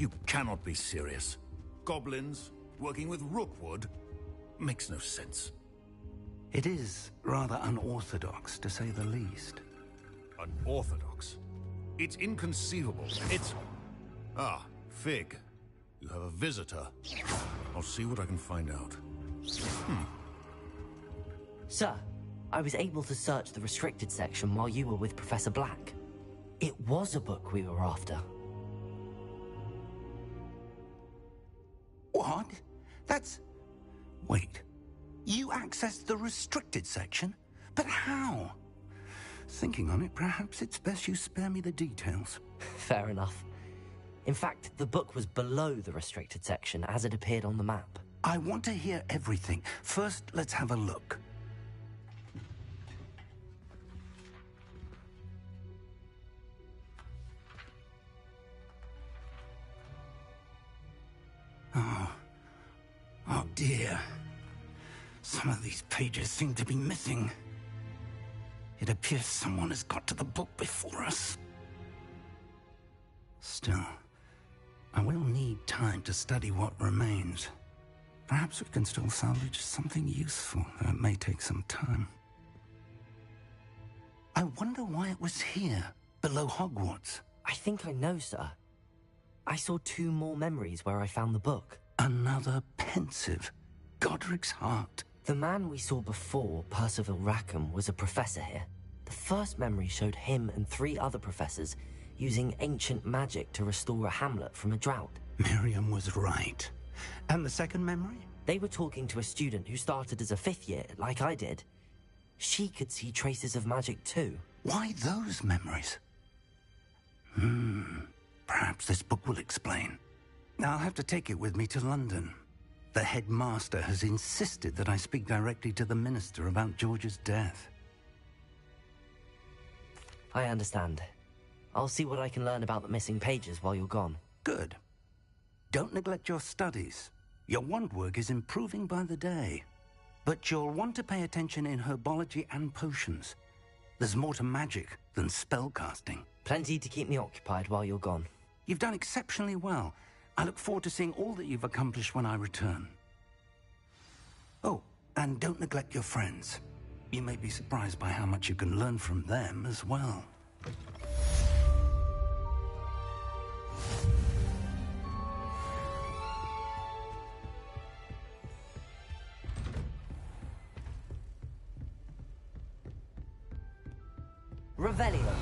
You cannot be serious. Goblins working with Rookwood makes no sense. It is rather unorthodox, to say the least. Unorthodox? It's inconceivable. It's... Ah, Fig. You have a visitor. I'll see what I can find out. Sir, I was able to search the restricted section while you were with Professor Black. It was a book we were after. What? That's... Wait. You accessed the restricted section? But how? Thinking on it, perhaps it's best you spare me the details. Fair enough. In fact, the book was below the restricted section as it appeared on the map. I want to hear everything. First, let's have a look. Oh dear. Some of these pages seem to be missing. It appears someone has got to the book before us. Still, I will need time to study what remains. Perhaps we can still salvage something useful, though it may take some time. I wonder why it was here, below Hogwarts. I think I know, sir. I saw 2 more memories where I found the book. Another pensive. Godric's heart. The man we saw before, Percival Rackham, was a professor here. The first memory showed him and 3 other professors using ancient magic to restore a hamlet from a drought. Miriam was right. And the second memory? They were talking to a student who started as a 5th year, like I did. She could see traces of magic too. Why those memories? Perhaps this book will explain. I'll have to take it with me to London. The headmaster has insisted that I speak directly to the minister about George's death. I understand. I'll see what I can learn about the missing pages while you're gone. Good. Don't neglect your studies. Your wand work is improving by the day. But you'll want to pay attention in herbology and potions. There's more to magic than spellcasting. Plenty to keep me occupied while you're gone. You've done exceptionally well. I look forward to seeing all that you've accomplished when I return. Oh, and don't neglect your friends. You may be surprised by how much you can learn from them as well. Revelio.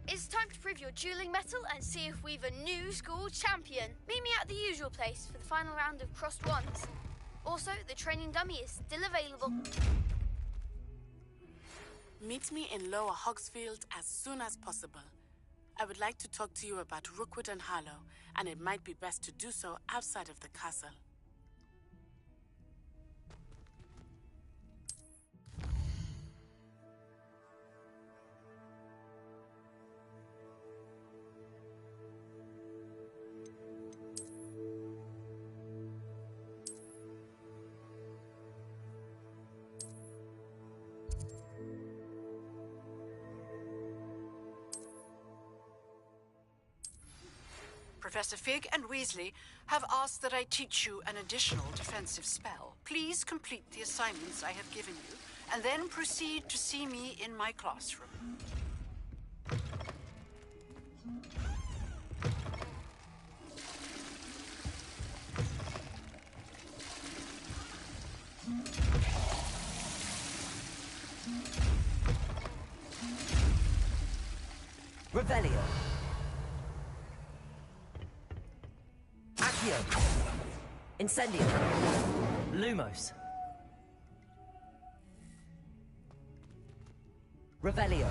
It's time to prove your dueling mettle and see if we've a new school champion. Meet me at the usual place for the final round of crossed wands. Also, the training dummy is still available. Meet me in Lower Hogsfield as soon as possible. I would like to talk to you about Rookwood and Harlow, and it might be best to do so outside of the castle. Professor Fig and Weasley have asked that I teach you an additional defensive spell. Please complete the assignments I have given you, and then proceed to see me in my classroom. Revelio. Accio. Incendio. Lumos. Revelio.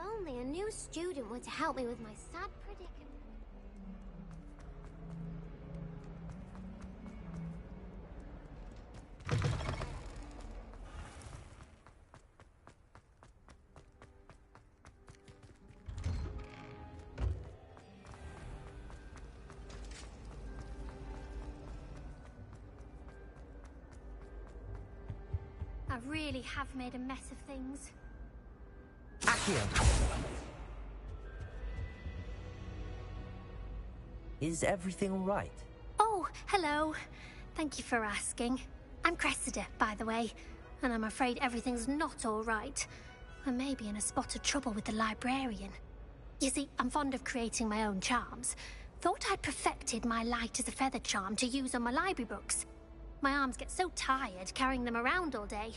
only a new student were to help me with my sad predicament. I really have made a mess of things. Accio! Is everything all right? Oh, hello. Thank you for asking. I'm Cressida, by the way, and I'm afraid everything's not all right. I may be in a spot of trouble with the librarian. You see, I'm fond of creating my own charms. Thought I'd perfected my light as a feather charm to use on my library books. My arms get so tired carrying them around all day.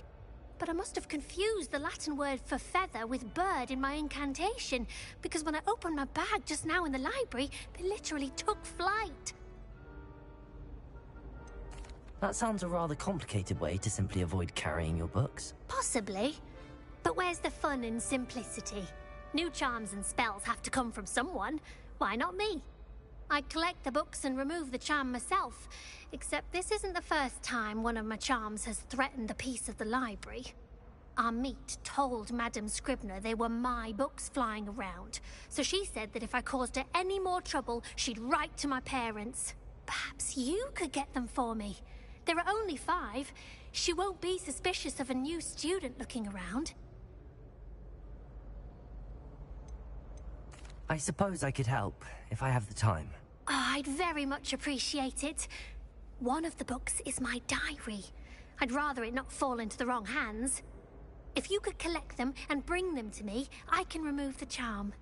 But I must have confused the Latin word for feather with bird in my incantation, because when I opened my bag just now in the library, they literally took flight. That sounds a rather complicated way to simply avoid carrying your books. Possibly. But where's the fun in simplicity? New charms and spells have to come from someone. Why not me? I collect the books and remove the charm myself, except this isn't the first time one of my charms has threatened the peace of the library. Our meet told Madame Scribner they were my books flying around, so she said that if I caused her any more trouble, she'd write to my parents. Perhaps you could get them for me. There are only 5. She won't be suspicious of a new student looking around. I suppose I could help, if I have the time. Oh, I'd very much appreciate it. One of the books is my diary. I'd rather it not fall into the wrong hands. If you could collect them and bring them to me, I can remove the charm.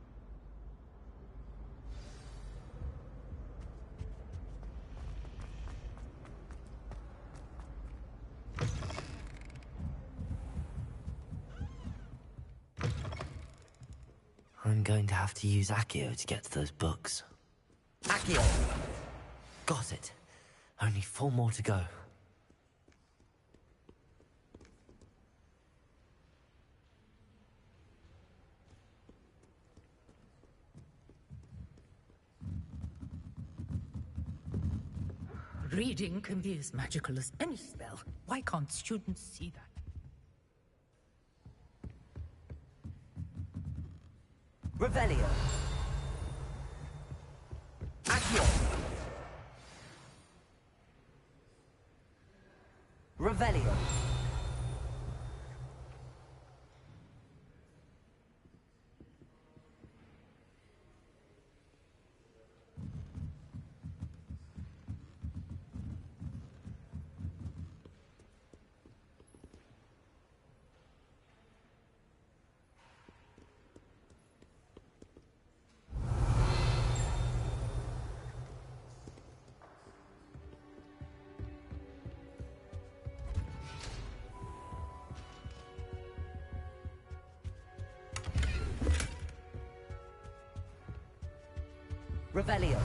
I'm going to have to use Accio to get to those books. Accio! Got it. Only 4 more to go. Reading can be as magical as any spell. Why can't students see that? Revelio! Accio! Revelio! Revelio.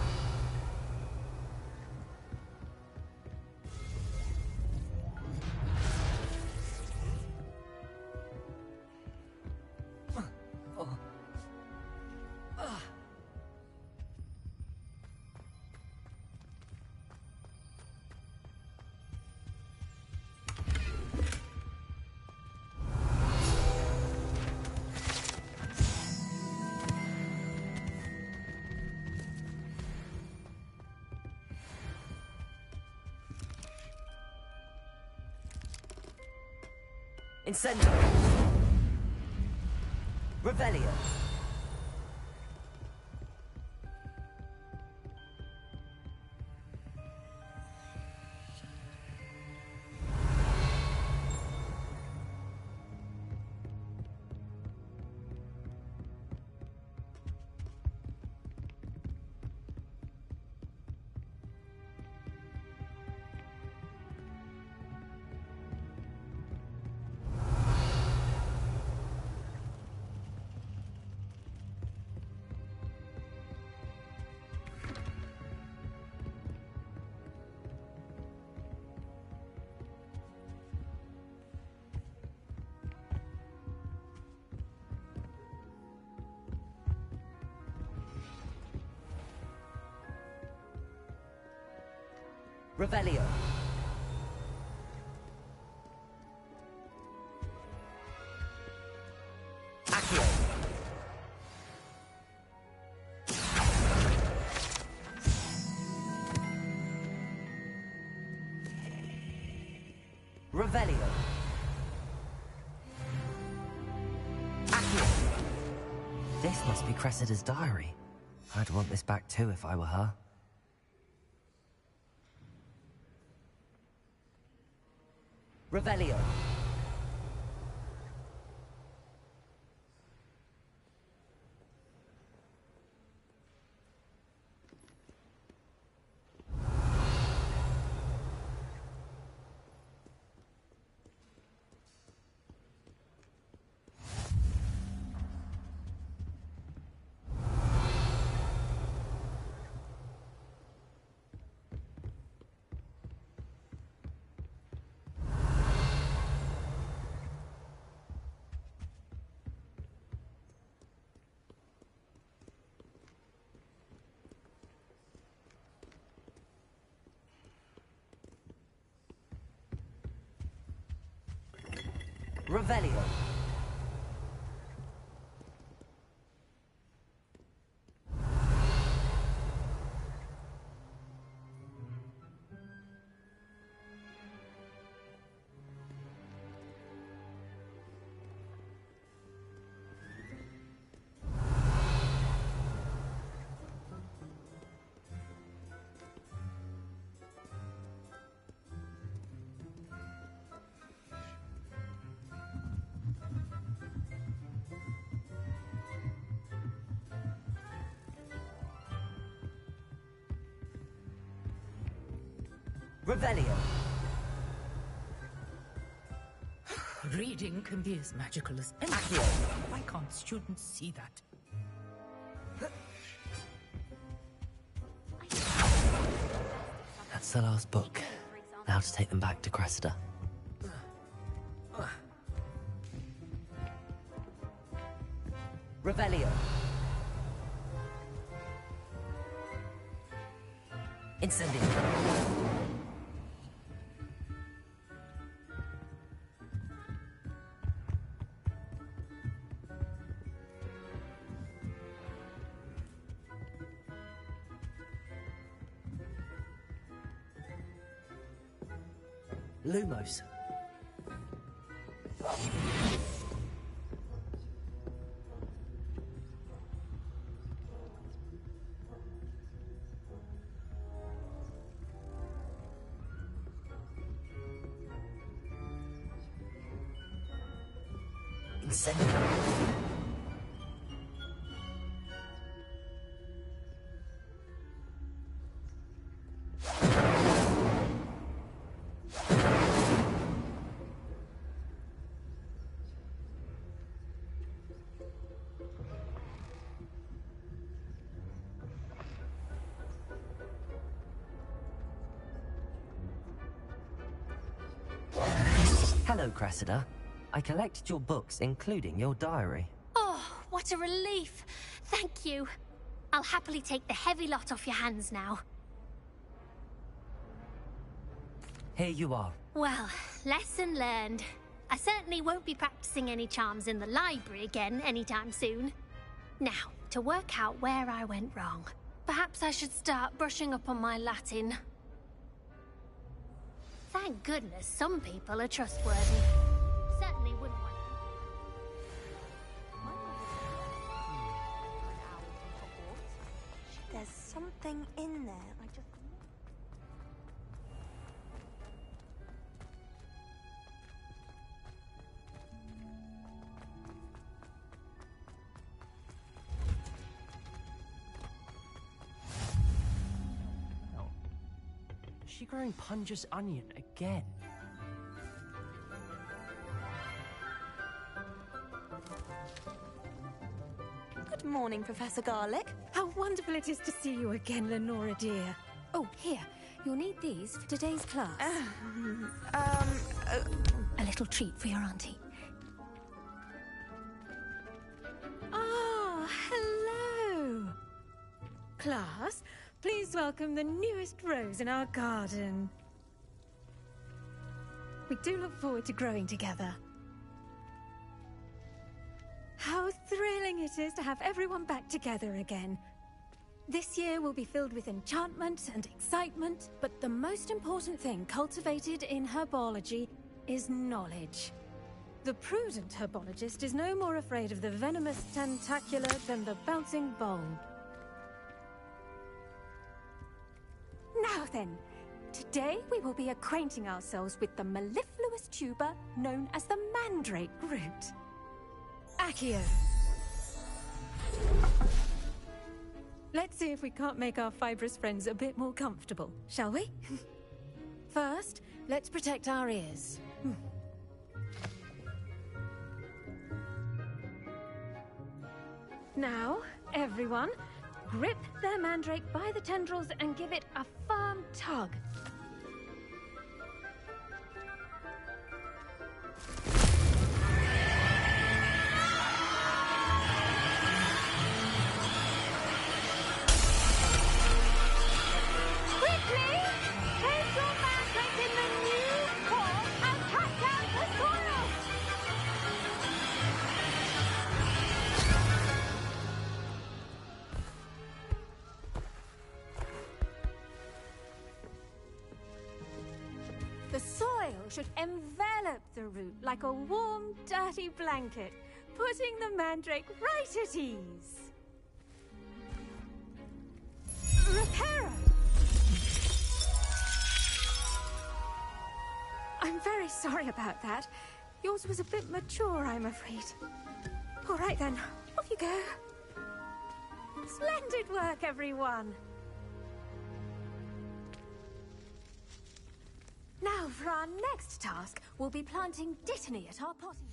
Incendio! Revelio! Revelio. Accio. Revelio. Accio. This must be Cressida's diary. I'd want this back too if I were her. Revelio. Revelio. Revelio. Reading can be as magical as anything. Accio. Why can't students see that? That's the last book. Now to take them back to Cressida. Revelio. Incendio. Lumos. Incendio. Hello, Cressida. I collected your books, including your diary. Oh, what a relief. Thank you. I'll happily take the heavy lot off your hands now. Here you are. Well, lesson learned. I certainly won't be practicing any charms in the library again anytime soon. Now, to work out where I went wrong. Perhaps I should start brushing up on my Latin. Thank goodness some people are trustworthy. Certainly wouldn't want... There's something in there. I just... Is she growing Punja's onion again? Good morning, Professor Garlic. How wonderful it is to see you again, Lenora dear. Oh, here. You'll need these for today's class. A little treat for your auntie. Ah, hello. Class, please welcome the newest rose in our garden. We do look forward to growing together. How thrilling it is to have everyone back together again. This year will be filled with enchantment and excitement, but the most important thing cultivated in herbology is knowledge. The prudent herbologist is no more afraid of the venomous tentacular than the bouncing bulb. Now then, today we will be acquainting ourselves with the mellifluous tuber known as the mandrake root. Accio. Let's see if we can't make our fibrous friends a bit more comfortable, shall we? First, let's protect our ears. Now, everyone, grip their mandrake by the tendrils and give it a firm tug. Quickly! Place your mandrake in the new form and cut down the soil! The soil should envelop the root like a warm, dirty blanket, putting the mandrake right at ease. Reparo! I'm very sorry about that. Yours was a bit mature, I'm afraid. All right then, off you go. Splendid work, everyone. Now, for our next task, we'll be planting Dittany at our potting.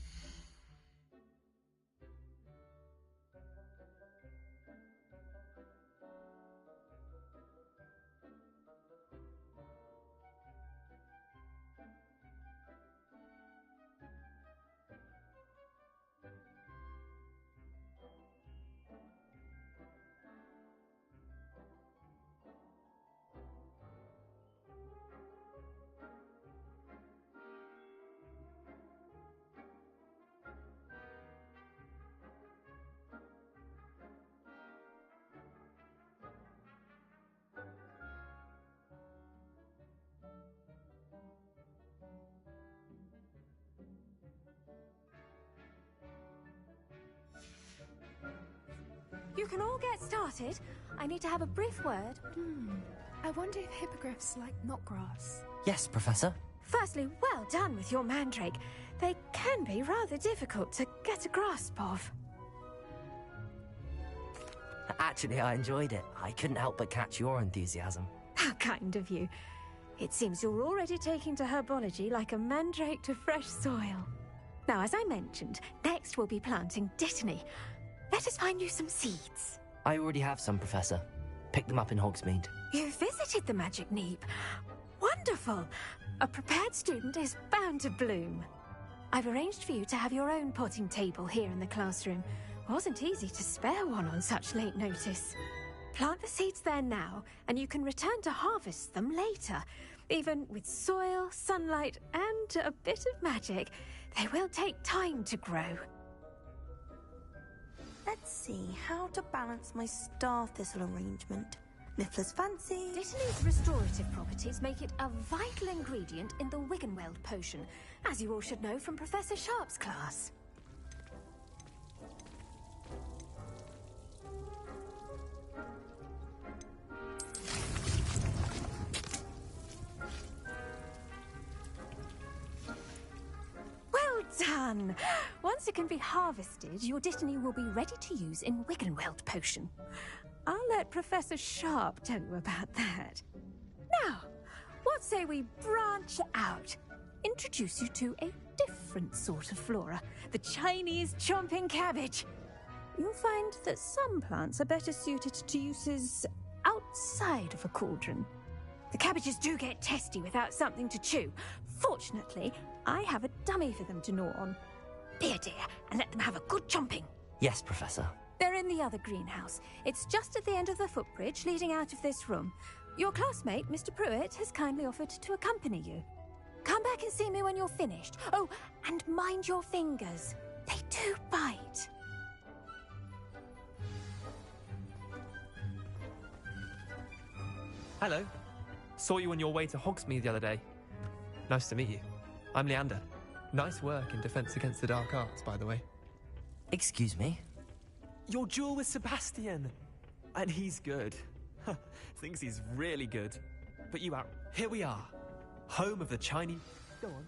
You can all get started. I need to have a brief word. I wonder if hippogriffs like knotgrass. Yes, Professor. Firstly, well done with your mandrake. They can be rather difficult to get a grasp of. Actually, I enjoyed it. I couldn't help but catch your enthusiasm. How kind of you. It seems you're already taking to herbology like a mandrake to fresh soil. Now, as I mentioned, next we'll be planting Dittany. Let us find you some seeds. I already have some, Professor. Picked them up in Hogsmeade. You visited the Magic Neep. Wonderful! A prepared student is bound to bloom. I've arranged for you to have your own potting table here in the classroom. Wasn't easy to spare one on such late notice. Plant the seeds there now, and you can return to harvest them later. Even with soil, sunlight, and a bit of magic, they will take time to grow. Let's see how to balance my star thistle arrangement. Niffler's fancy. Dittany's restorative properties make it a vital ingredient in the Wiggenweld potion, as you all should know from Professor Sharp's class. Well done! Once it can be harvested, your Dittany will be ready to use in Wiggenweld potion. I'll let Professor Sharp tell you about that. Now, what say we branch out? Introduce you to a different sort of flora, the Chinese chomping cabbage. You'll find that some plants are better suited to uses outside of a cauldron. The cabbages do get testy without something to chew. Fortunately, I have a dummy for them to gnaw on. Be a dear and let them have a good chomping. Yes, Professor. They're in in the other greenhouse. It's just at the end of the footbridge leading out of this room. Your classmate, Mr. Pruitt, has kindly offered to accompany you. Come back and see me when you're finished. Oh, and mind your fingers. They do bite. Hello. Saw you on your way to Hogsmeade the other day. Nice to meet you. I'm Leander. Nice work in Defense Against the Dark Arts, by the way. Excuse me? Your duel with Sebastian! And he's good. Thinks he's really good. But you out. Here we are. Home of the Chinese... Go on.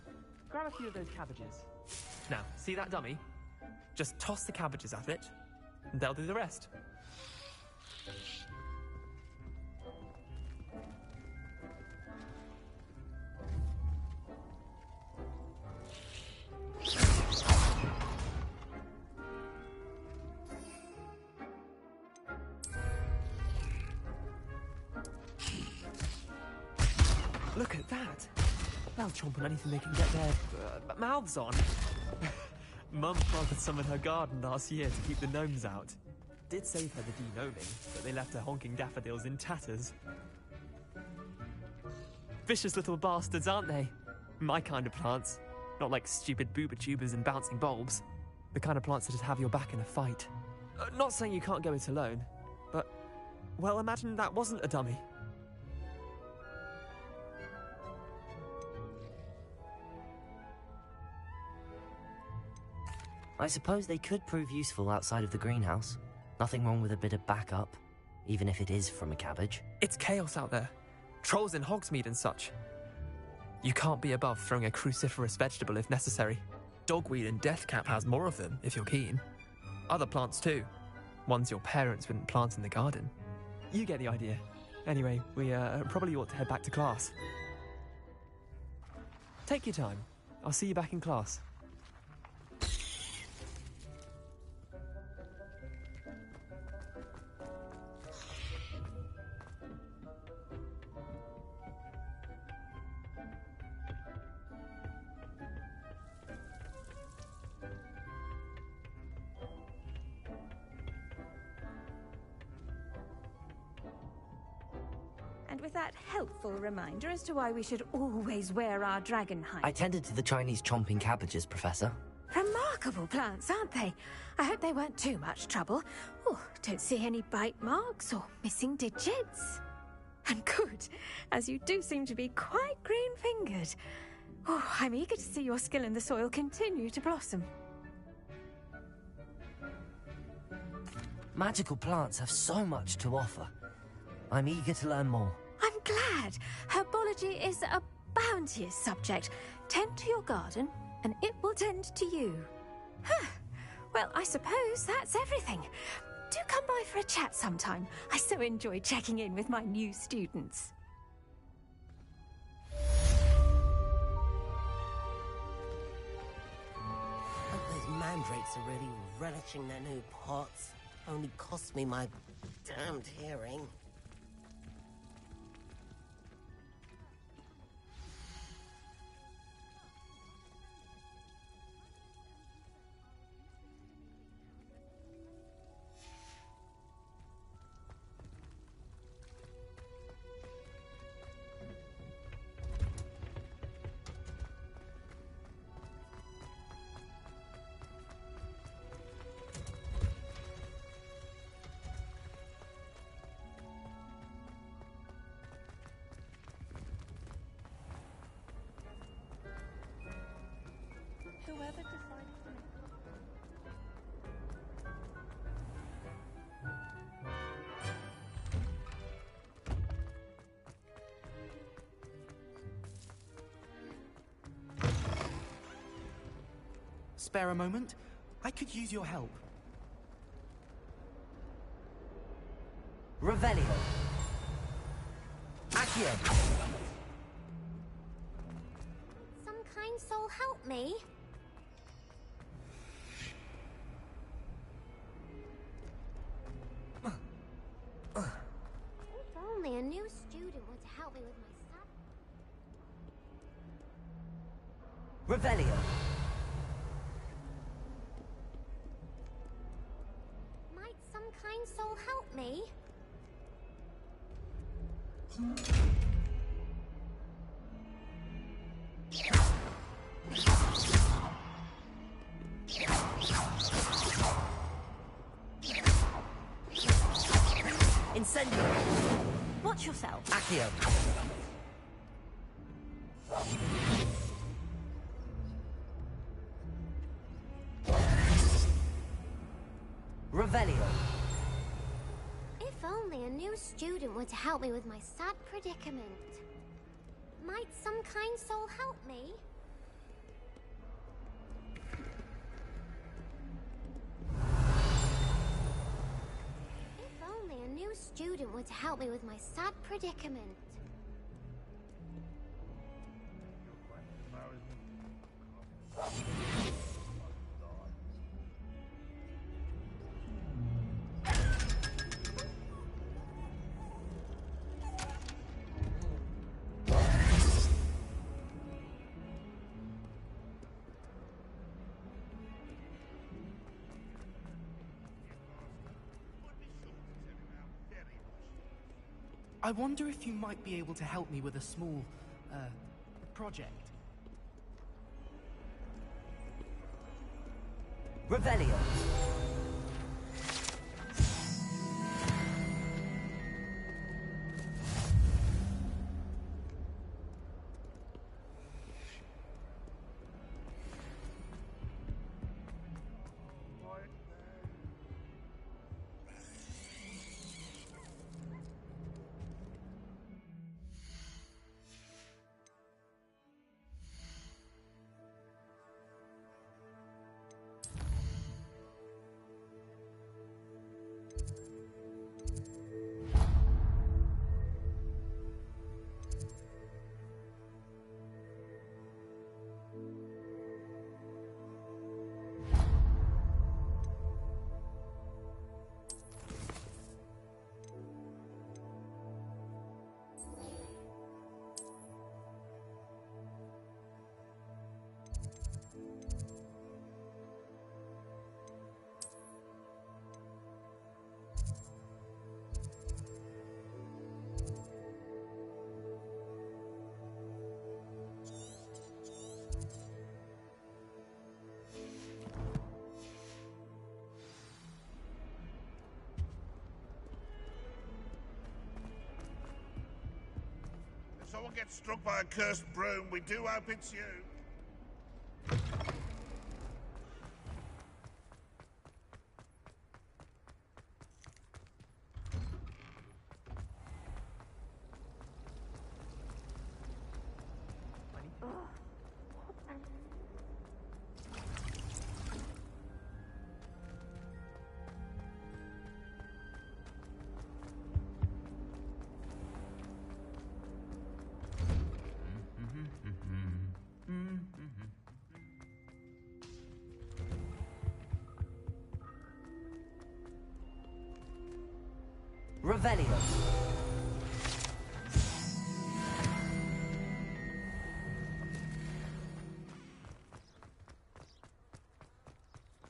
Grab a few of those cabbages. Now, see that dummy? Just toss the cabbages at it, and they'll do the rest. Look at that! They'll chomp on anything they can get their mouths on. Mum planted some in her garden last year to keep the gnomes out. Did save her the de-gnoming, but they left her honking daffodils in tatters. Vicious little bastards, aren't they? My kind of plants. Not like stupid booba tubers and bouncing bulbs. The kind of plants that just have your back in a fight. Not saying you can't go it alone, but... well, imagine that wasn't a dummy. I suppose they could prove useful outside of the greenhouse. Nothing wrong with a bit of backup, even if it is from a cabbage. It's chaos out there. Trolls in Hogsmeade and such. You can't be above throwing a cruciferous vegetable if necessary. Dogweed and deathcap has more of them, if you're keen. Other plants too. Ones your parents wouldn't plant in the garden. You get the idea. Anyway, we probably ought to head back to class. Take your time. I'll see you back in class. And with that helpful reminder as to why we should always wear our dragon hide. I tended to the Chinese chomping cabbages, Professor. Remarkable plants, aren't they? I hope they weren't too much trouble. Oh, don't see any bite marks or missing digits. And good, as you do seem to be quite green-fingered. Oh, I'm eager to see your skill in the soil continue to blossom. Magical plants have so much to offer. I'm eager to learn more. I'm glad. Herbology is a bounteous subject. Tend to your garden, and it will tend to you. Well, I suppose that's everything. Do come by for a chat sometime. I so enjoy checking in with my new students. Hope those mandrakes are really relishing their new pots. Only cost me my damned hearing. Whoever decided to make... Spare a moment? I could use your help. Revelio. Accio. Some kind soul help me. If only a new student were to help me with my sub. Revelio. Might some me. Incendio! Watch yourself. Accio! Revelio! If only a new student were to help me with my sad predicament. Might some kind soul help me? If only a new student were to help me with my sad predicament. I wonder if you might be able to help me with a small, project. Revelio! If someone gets struck by a cursed broom, we do hope it's you. Revelio!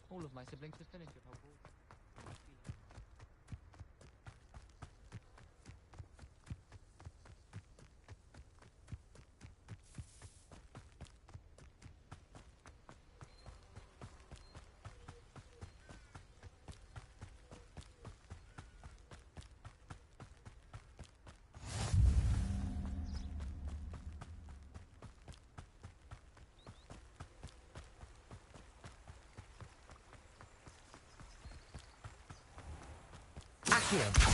All of my siblings have finished with Hogwarts. Accio!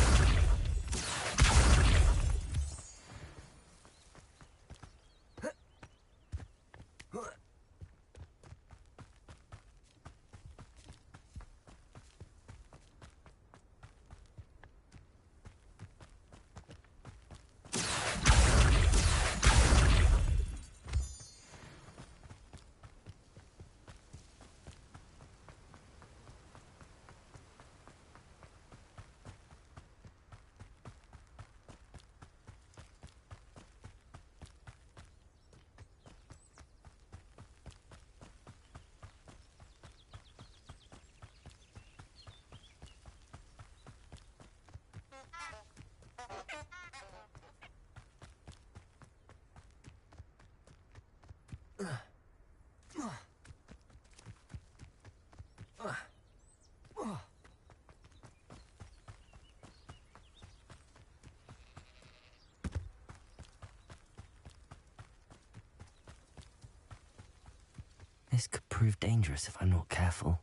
This could prove dangerous if I'm not careful.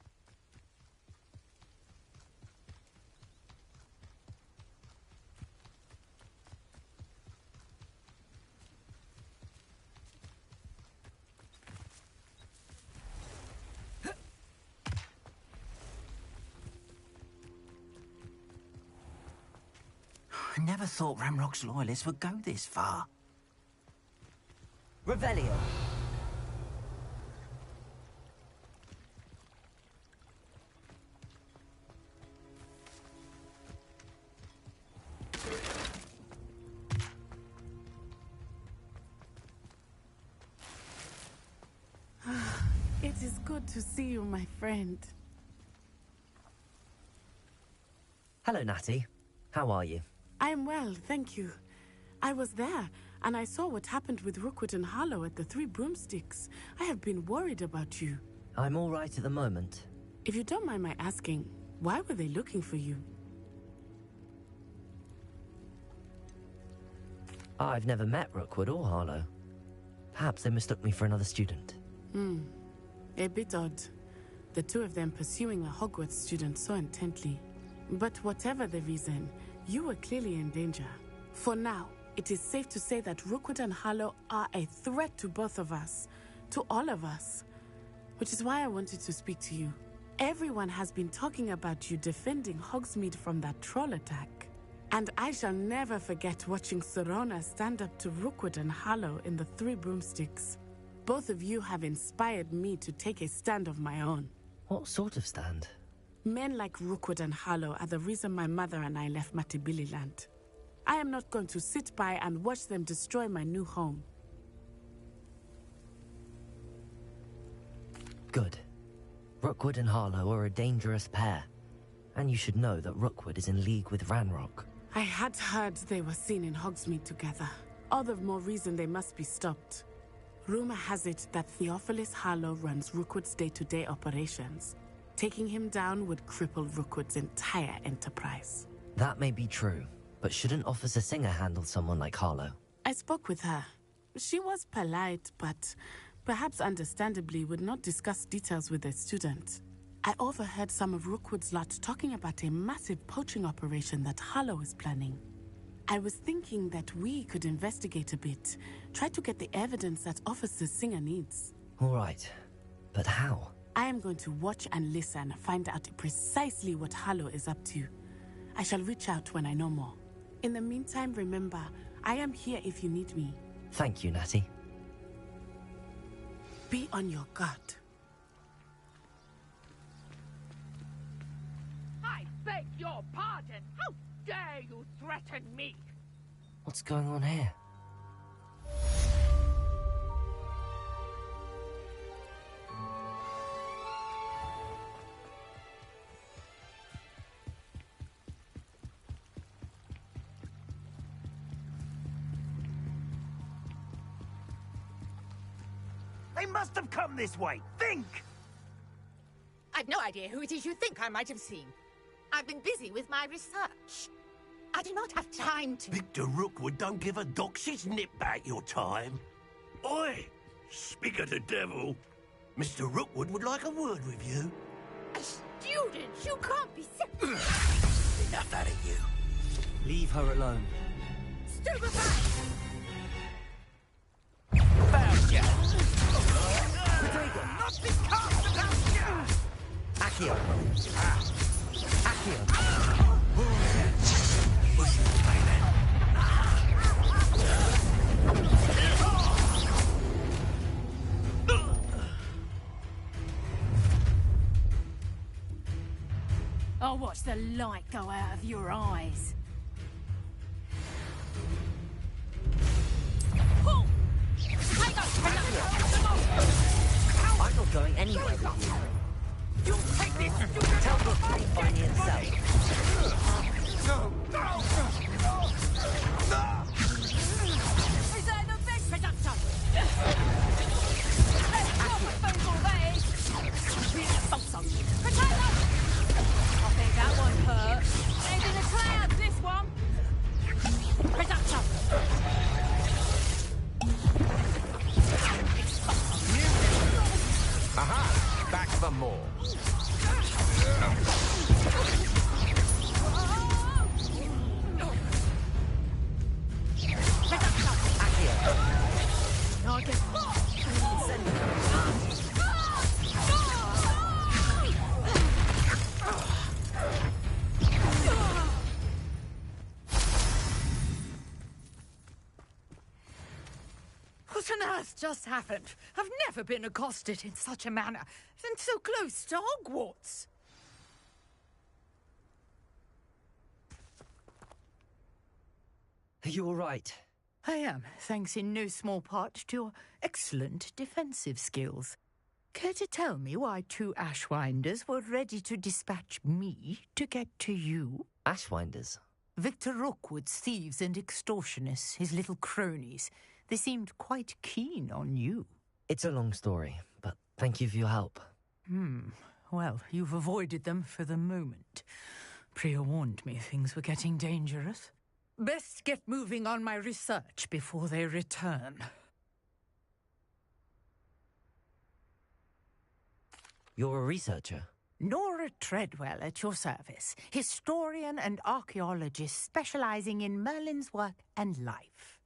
I never thought Ramrock's loyalists would go this far. Revelio. It is good to see you, my friend. Hello, Natty. How are you? I am well, thank you. I was there, and I saw what happened with Rookwood and Harlow at the Three Broomsticks. I have been worried about you. I'm all right at the moment. If you don't mind my asking, why were they looking for you? I've never met Rookwood or Harlow. Perhaps they mistook me for another student. A bit odd. The two of them pursuing a Hogwarts student so intently. But whatever the reason, you were clearly in danger. For now, it is safe to say that Rookwood and Harlow are a threat to both of us. To all of us. Which is why I wanted to speak to you. Everyone has been talking about you defending Hogsmeade from that troll attack. And I shall never forget watching Serona stand up to Rookwood and Harlow in the Three Broomsticks. Both of you have inspired me to take a stand of my own. What sort of stand? Men like Rookwood and Harlow are the reason my mother and I left Matibili Land. I am not going to sit by and watch them destroy my new home. Good. Rookwood and Harlow are a dangerous pair. And you should know that Rookwood is in league with Ranrock. I had heard they were seen in Hogsmeade together. All the more reason they must be stopped. Rumor has it that Theophilus Harlow runs Rookwood's day-to-day operations. Taking him down would cripple Rookwood's entire enterprise. That may be true, but shouldn't Officer Singer handle someone like Harlow? I spoke with her. She was polite, but perhaps understandably would not discuss details with a student. I overheard some of Rookwood's lot talking about a massive poaching operation that Harlow is planning. I was thinking that we could investigate a bit, try to get the evidence that Officer Singer needs. All right, but how? I am going to watch and listen, find out precisely what Harlow is up to. I shall reach out when I know more. In the meantime, remember, I am here if you need me. Thank you, Natty. Be on your guard. I beg your pardon. How dare you threaten me? What's going on here? They must have come this way. Think! I've no idea who it is you think I might have seen. I've been busy with my research. I do not have time to... Victor Rookwood don't give a doxy's nip back your time. Oi! Speak of the devil. Mr. Rookwood would like a word with you. A student? You can't be... Enough out of you. Leave her alone. Stupefy! Found ya! Not this cast about ya! Accio. Accio. I'll watch the light go out of your eyes. I'm not going anywhere with you. You take this! Tell Rookwood to find me himself. Is that the best production? Let's drop a phone that is! Potato! I think that one hurt. It's in the clouds, this one! Production! Aha! What on earth just happened? I've never been accosted in such a manner, and so close to Hogwarts. Are you all right? I am, thanks in no small part to your excellent defensive skills. Care to tell me why 2 Ashwinders were ready to dispatch me to get to you? Ashwinders? Victor Rookwood's thieves and extortionists, his little cronies. They seemed quite keen on you. It's a long story, but thank you for your help. Well, you've avoided them for the moment. Priya warned me things were getting dangerous. Best get moving on my research before they return. You're a researcher? Nora Treadwell at your service, historian and archaeologist specializing in Merlin's work and life.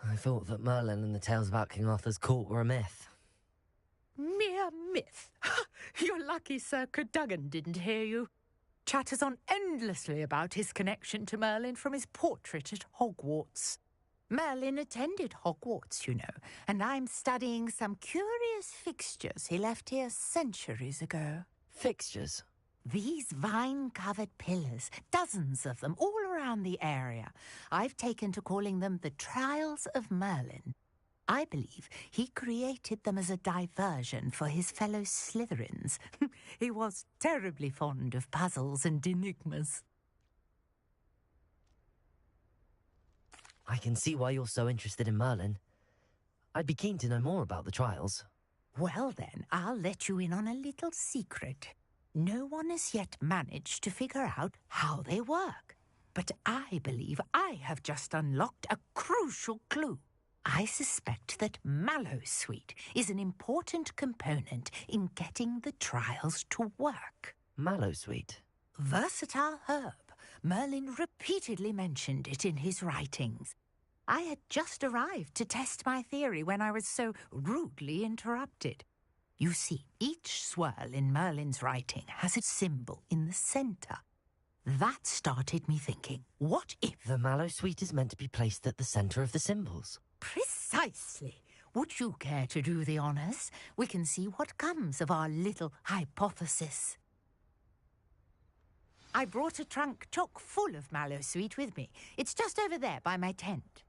I thought that Merlin and the tales about King Arthur's court were a myth. Mere myth. You're lucky Sir Cadogan didn't hear you. Chatters on endlessly about his connection to Merlin from his portrait at Hogwarts. Merlin attended Hogwarts, you know, and I'm studying some curious fixtures he left here centuries ago. Fixtures? These vine-covered pillars, dozens of them, all around the area. I've taken to calling them the Trials of Merlin. I believe he created them as a diversion for his fellow Slytherins. He was terribly fond of puzzles and enigmas. I can see why you're so interested in Merlin. I'd be keen to know more about the trials. Well then, I'll let you in on a little secret. No one has yet managed to figure out how they work. But I believe I have just unlocked a crucial clue. I suspect that Mallowsweet is an important component in getting the trials to work. Mallowsweet? Versatile herb. Merlin repeatedly mentioned it in his writings. I had just arrived to test my theory when I was so rudely interrupted. You see, each swirl in Merlin's writing has its symbol in the center. That started me thinking, what if... The Mallowsweet is meant to be placed at the center of the symbols. Precisely. Would you care to do the honors? We can see what comes of our little hypothesis. I brought a trunk chock full of Mallowsweet with me. It's just over there by my tent.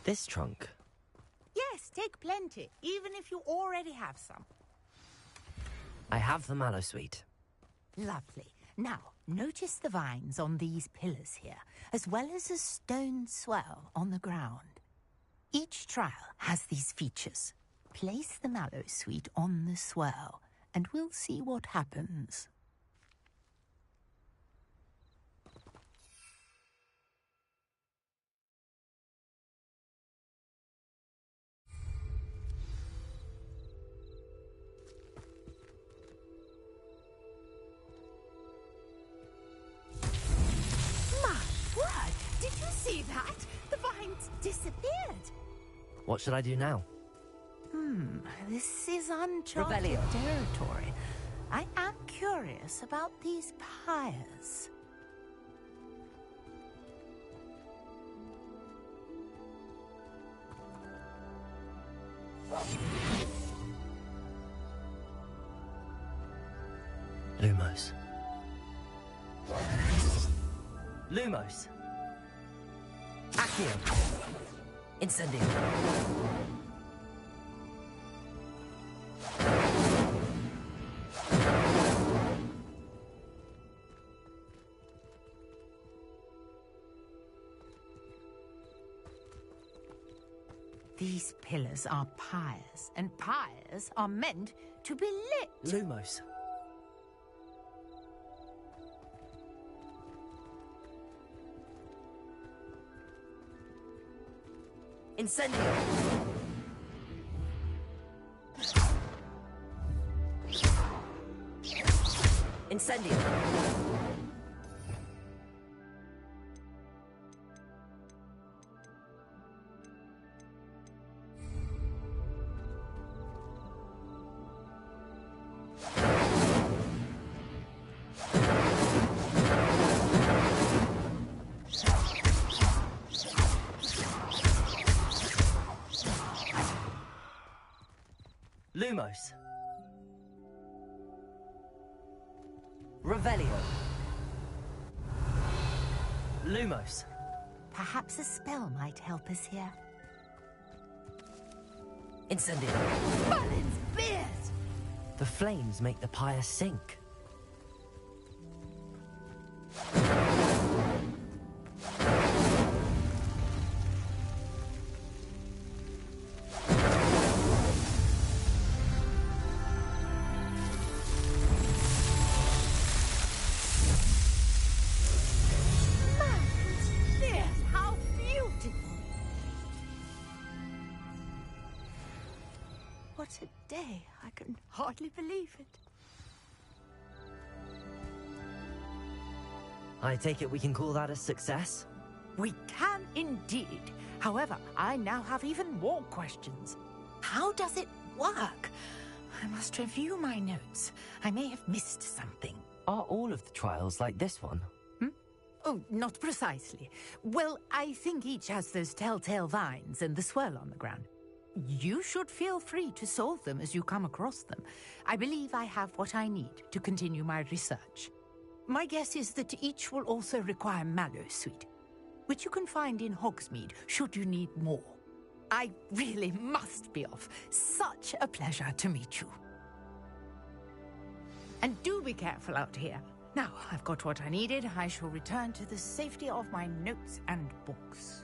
This trunk? Yes, take plenty, even if you already have some. I have the Mallowsweet. Lovely. Now, notice the vines on these pillars here, as well as a stone swell on the ground. Each trial has these features. Place the Mallowsweet on the swirl, and we'll see what happens. My word! Did you see that? The vines disappeared. What should I do now? This is uncharted Revelio. territory. I am curious about these pyres. Lumos. Lumos. Accio. Incendio. These pillars are pyres, and pyres are meant to be lit. Lumos. Incendio. Incendio. Lumos. Revelio. Lumos. Perhaps a spell might help us here. Incendio. Balin's beard! The flames make the pyre sink. What a day. I can hardly believe it. I take it we can call that a success? We can indeed. However, I now have even more questions. How does it work? I must review my notes. I may have missed something. Are all of the trials like this one? Oh, not precisely. Well, I think each has those telltale vines and the swirl on the ground. You should feel free to solve them as you come across them. I believe I have what I need to continue my research. My guess is that each will also require Mallowsweet, which you can find in Hogsmeade should you need more. I really must be off. Such a pleasure to meet you. And do be careful out here. Now, I've got what I needed. I shall return to the safety of my notes and books.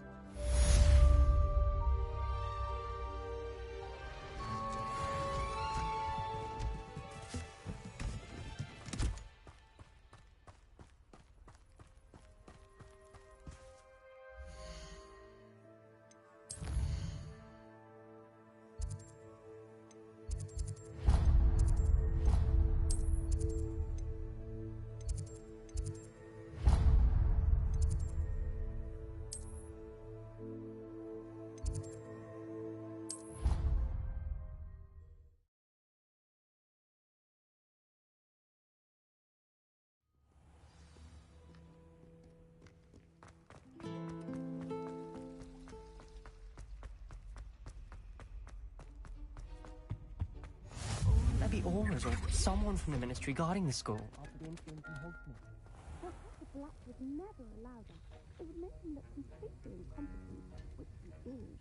Maybe Aura's or someone from the Ministry guarding the school. The Black would never allow that. It would make him look completely incompetent, which he is.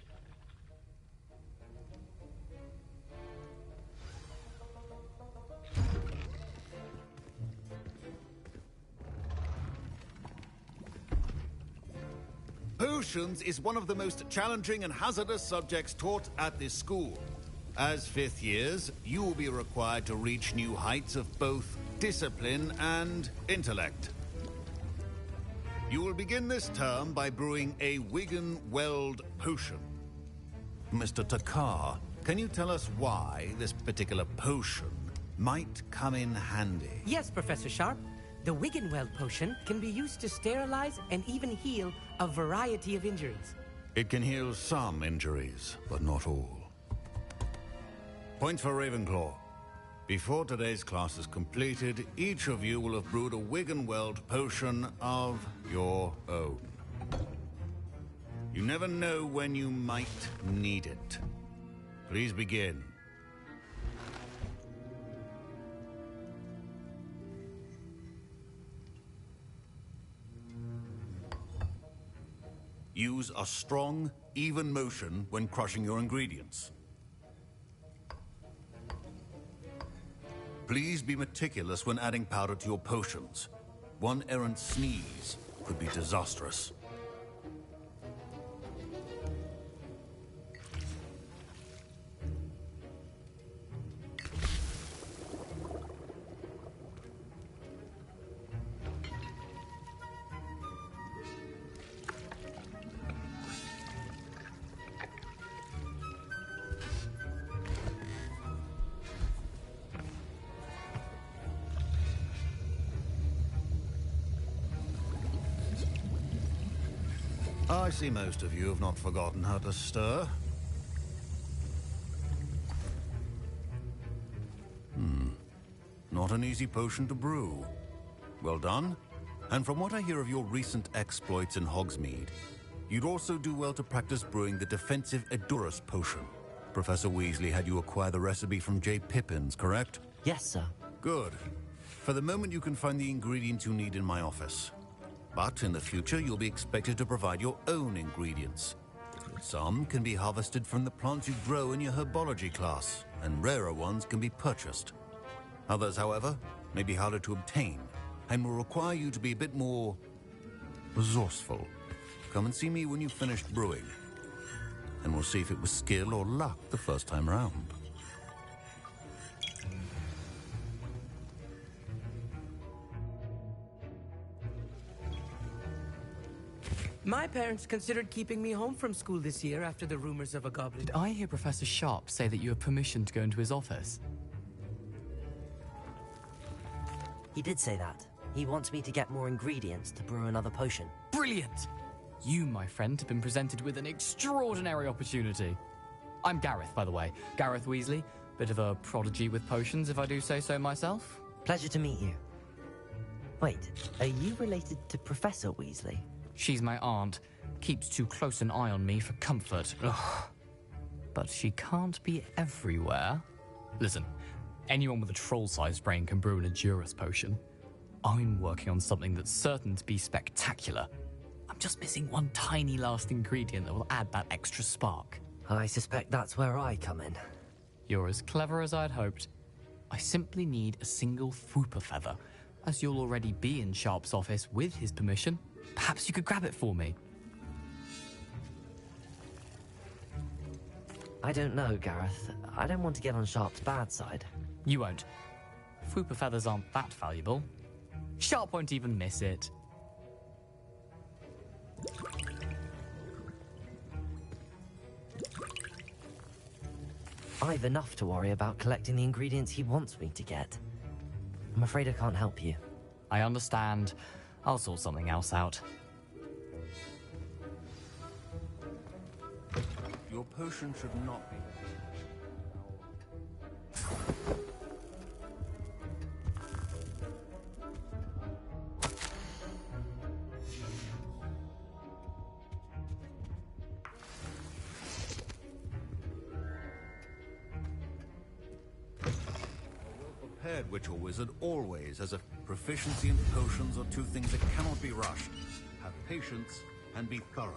Potions is one of the most challenging and hazardous subjects taught at this school. As fifth years, you will be required to reach new heights of both discipline and intellect. You will begin this term by brewing a Wiggenweld potion. Mr. Takar, can you tell us why this particular potion might come in handy? Yes, Professor Sharp. The Wiggenweld potion can be used to sterilize and even heal a variety of injuries. It can heal some injuries, but not all. Point for Ravenclaw. Before today's class is completed, each of you will have brewed a Wiggenweld potion of your own. You never know when you might need it. Please begin. Use a strong, even motion when crushing your ingredients. Please be meticulous when adding powder to your potions. One errant sneeze could be disastrous. I see most of you have not forgotten how to stir. Not an easy potion to brew. Well done. And from what I hear of your recent exploits in Hogsmeade, you'd also do well to practice brewing the defensive Edurus potion. Professor Weasley had you acquire the recipe from J. Pippin's, correct? Yes, sir. Good. For the moment, you can find the ingredients you need in my office. But in the future, you'll be expected to provide your own ingredients. Some can be harvested from the plants you grow in your herbology class, and rarer ones can be purchased. Others, however, may be harder to obtain, and will require you to be a bit more resourceful. Come and see me when you've finished brewing, and we'll see if it was skill or luck the first time round. My parents considered keeping me home from school this year after the rumors of a goblin. Did I hear Professor Sharp say that you have permission to go into his office? He did say that. He wants me to get more ingredients to brew another potion. Brilliant! You, my friend, have been presented with an extraordinary opportunity. I'm Gareth, by the way. Gareth Weasley. Bit of a prodigy with potions, if I do say so myself. Pleasure to meet you. Wait, are you related to Professor Weasley? She's my aunt. Keeps too close an eye on me for comfort. Ugh. But she can't be everywhere. Listen, anyone with a troll-sized brain can brew an Edurus potion. I'm working on something that's certain to be spectacular. I'm just missing one tiny last ingredient that will add that extra spark. I suspect that's where I come in. You're as clever as I'd hoped. I simply need a single Fwooper feather. As you'll already be in Sharp's office with his permission, perhaps you could grab it for me. I don't know, Gareth. I don't want to get on Sharp's bad side. You won't. Fwooper feathers aren't that valuable. Sharp won't even miss it. I've enough to worry about collecting the ingredients he wants me to get. I'm afraid I can't help you. I understand. I'll sort something else out. Your potion should not be... Prepared witch or wizard always has a proficiency in potions are two things that cannot be rushed. Have patience and be thorough.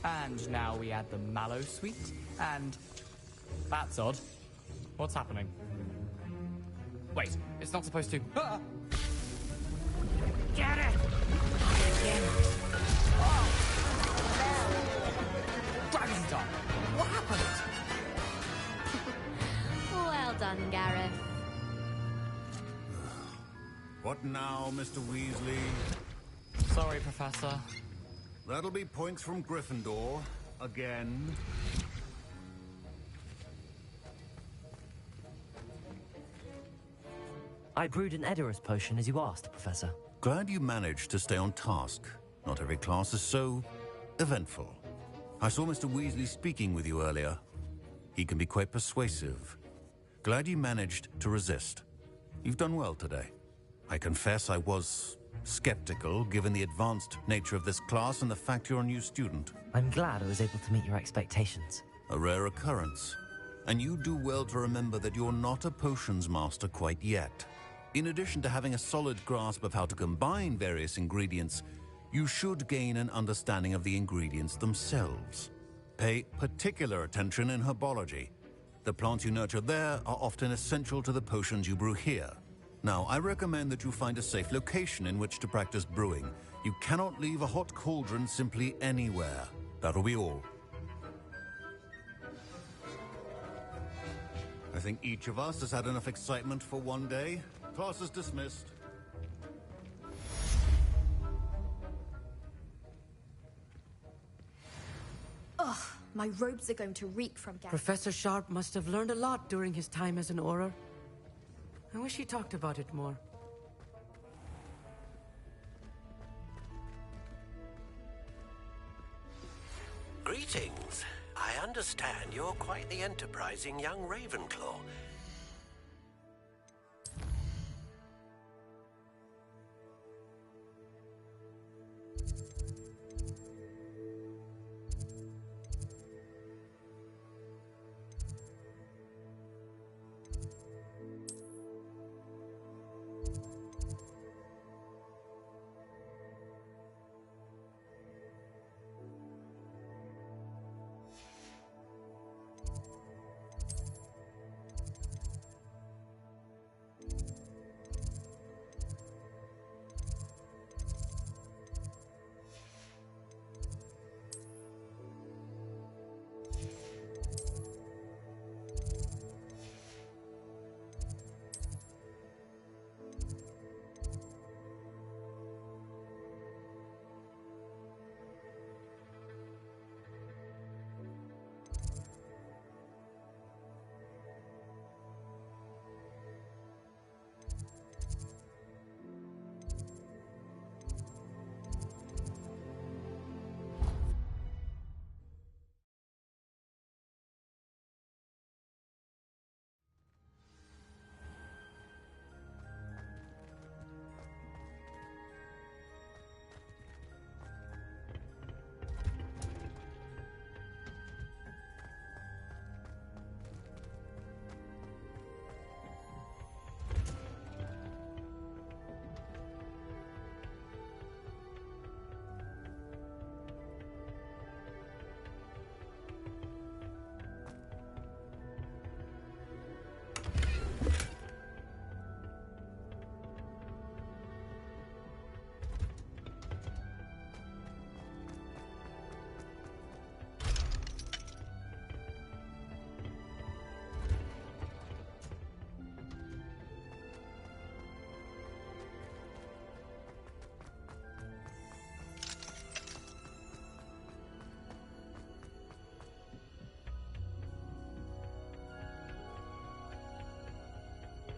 And now we add the mallow sweet, and... That's odd. What's happening? Wait, it's not supposed to... Ah! Get it! Again. Dragon's Die! What happened? Well done, Gareth. What now, Mr. Weasley? Sorry, Professor. That'll be points from Gryffindor. Again. I brewed an Edurus potion as you asked, Professor. Glad you managed to stay on task. Not every class is so eventful. I saw Mr. Weasley speaking with you earlier. He can be quite persuasive. Glad you managed to resist. You've done well today. I confess I was skeptical, given the advanced nature of this class and the fact you're a new student. I'm glad I was able to meet your expectations. A rare occurrence. And you do well to remember that you're not a potions master quite yet. In addition to having a solid grasp of how to combine various ingredients, you should gain an understanding of the ingredients themselves. Pay particular attention in herbology. The plants you nurture there are often essential to the potions you brew here. Now, I recommend that you find a safe location in which to practice brewing. You cannot leave a hot cauldron simply anywhere. That'll be all. I think each of us has had enough excitement for one day. Class is dismissed. Ugh, my robes are going to reek from gas. Professor Sharp must have learned a lot during his time as an Auror. I wish he talked about it more. Greetings. I understand understand you're quite the enterprising young Ravenclaw.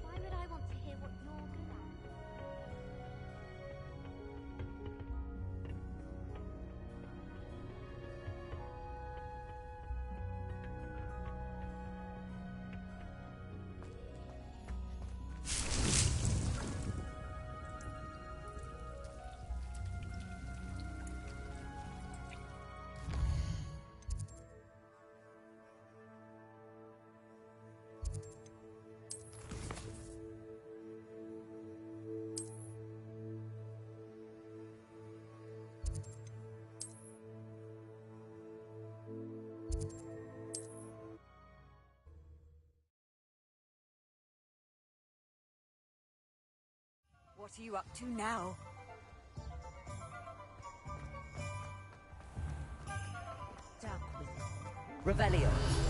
Why would I want to hear what you're good at? What are you up to now? Revelio.